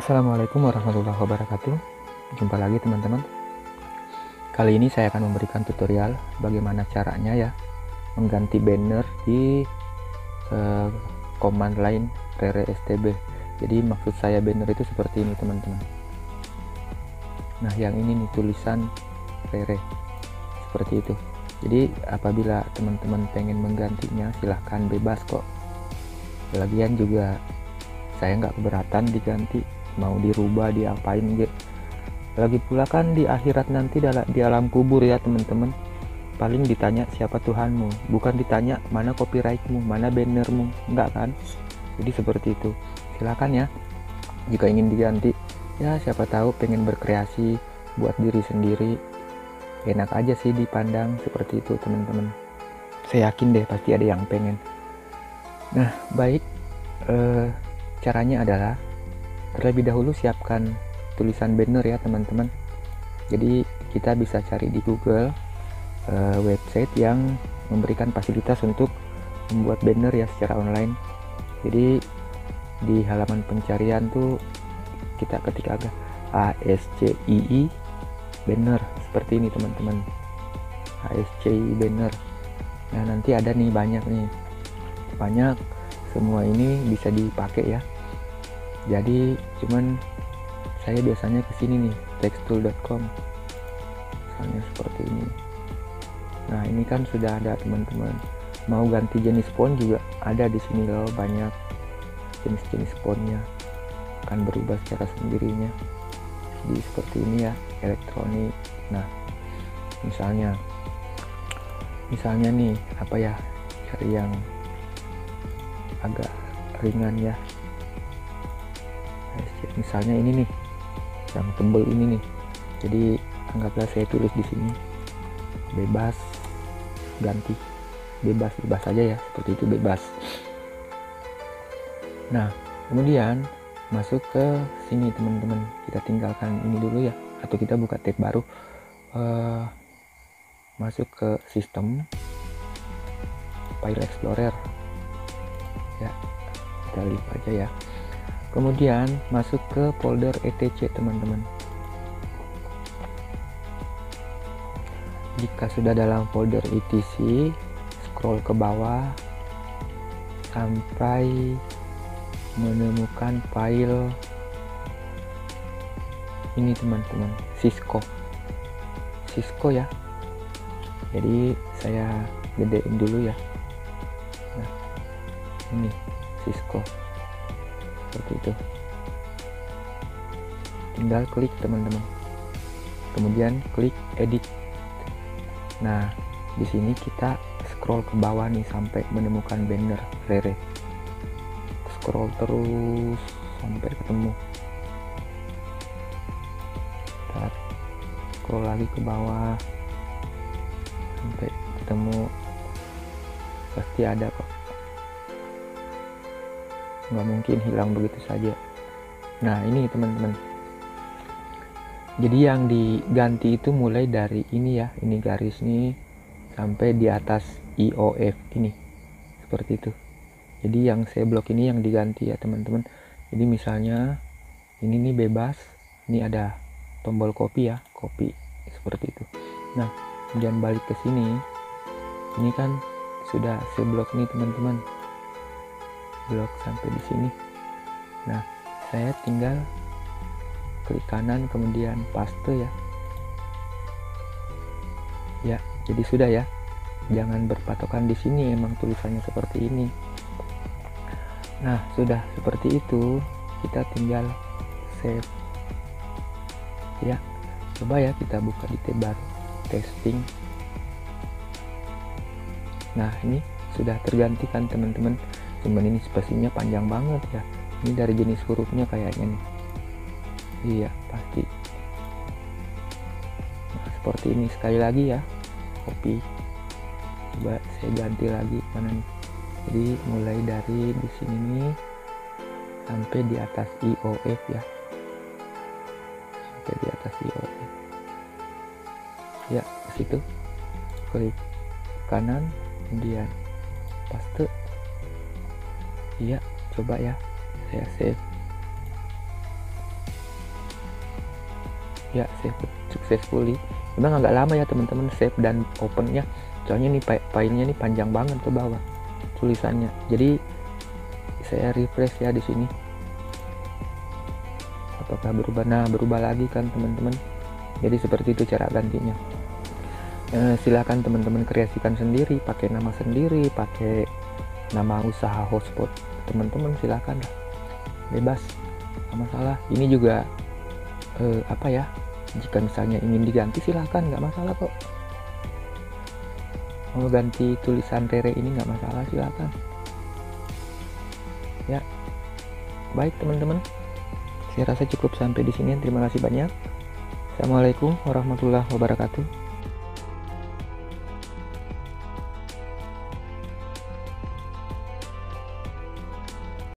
Assalamualaikum warahmatullahi wabarakatuh. Jumpa lagi teman-teman. Kali ini saya akan memberikan tutorial bagaimana caranya ya mengganti banner di command line rere stb. Jadi maksud saya banner itu seperti ini teman-teman. Nah yang ini nih tulisan rere seperti itu. Jadi apabila teman-teman pengen menggantinya silahkan bebas kok. Lagian juga saya nggak keberatan diganti, mau dirubah diapain gitu. Lagi pula kan di akhirat nanti di alam kubur ya teman-teman, paling ditanya siapa Tuhanmu, bukan ditanya mana copyrightmu, mana bannermu, enggak kan. Jadi seperti itu. Silakan ya jika ingin diganti, ya siapa tahu pengen berkreasi buat diri sendiri, enak aja sih dipandang seperti itu teman-teman. Saya yakin deh pasti ada yang pengen. Nah baik, caranya adalah terlebih dahulu siapkan tulisan banner ya teman-teman. Jadi kita bisa cari di Google website yang memberikan fasilitas untuk membuat banner ya secara online. Jadi di halaman pencarian tuh kita ketik aja ASCII banner seperti ini teman-teman, ASCII banner. Nah nanti ada nih banyak semua ini bisa dipakai ya. Jadi cuman saya biasanya kesini nih textool.com misalnya seperti ini. Nah ini kan sudah ada teman-teman, mau ganti jenis font juga ada di sini loh, banyak jenis-jenis fontnya akan berubah secara sendirinya. Jadi seperti ini ya, elektronik. Nah misalnya nih apa ya, cari yang agak ringan ya. Misalnya ini nih yang tebel ini nih. Jadi anggaplah saya tulis di sini bebas ganti, bebas aja ya, seperti itu, bebas. Nah kemudian masuk ke sini teman-teman, kita tinggalkan ini dulu ya, atau kita buka tab baru, masuk ke sistem, file explorer ya, kita lihat aja ya. Kemudian masuk ke folder etc teman-teman. Jika sudah dalam folder etc, scroll ke bawah sampai menemukan file ini teman-teman, Cisco ya. Jadi saya gedein dulu ya. Nah ini Cisco seperti itu, tinggal klik teman-teman, kemudian klik edit. Nah di sini kita scroll ke bawah nih sampai menemukan banner rere, scroll terus sampai ketemu, ntar scroll lagi ke bawah sampai ketemu, pasti ada kok, nggak mungkin hilang begitu saja. Nah ini teman-teman, jadi yang diganti itu mulai dari ini ya, ini garis nih sampai di atas IOF ini seperti itu. Jadi yang saya blok ini yang diganti ya teman-teman. Jadi misalnya ini nih bebas, ini ada tombol copy ya, copy seperti itu. Nah kemudian balik ke sini, ini kan sudah saya blok nih teman-teman, blok sampai di sini. Nah saya tinggal klik kanan kemudian paste ya, jadi sudah ya, jangan berpatokan di sini, emang tulisannya seperti ini. Nah sudah seperti itu, kita tinggal save ya. Coba ya kita buka di tab baru, testing. Nah ini sudah tergantikan teman-teman, cuman ini spasinya panjang banget ya, ini dari jenis hurufnya kayaknya nih, iya pasti. Nah seperti ini, sekali lagi ya, copy, coba saya ganti lagi mana nih. Jadi mulai dari di sini nih sampai di atas IOF ya, sampai di atas IOF ya, ke situ klik kanan kemudian paste. Iya coba ya, saya save. ya save successfully. Memang agak lama ya teman-teman save dan opennya, soalnya nih filenya nih panjang banget ke bawah tulisannya. Jadi saya refresh ya di sini, apakah berubah? Nah, berubah lagi kan teman-teman. Jadi seperti itu cara gantinya. Silakan teman-teman kreasikan sendiri, pakai nama sendiri, pakai nama usaha hotspot teman-teman, silakan lah, bebas, nggak masalah. Ini juga apa ya, jika misalnya ingin diganti silahkan, nggak masalah kok. Mau ganti tulisan Rere ini nggak masalah, silahkan ya. Baik teman-teman, saya rasa cukup sampai di sini. Terima kasih banyak. Assalamualaikum warahmatullahi wabarakatuh.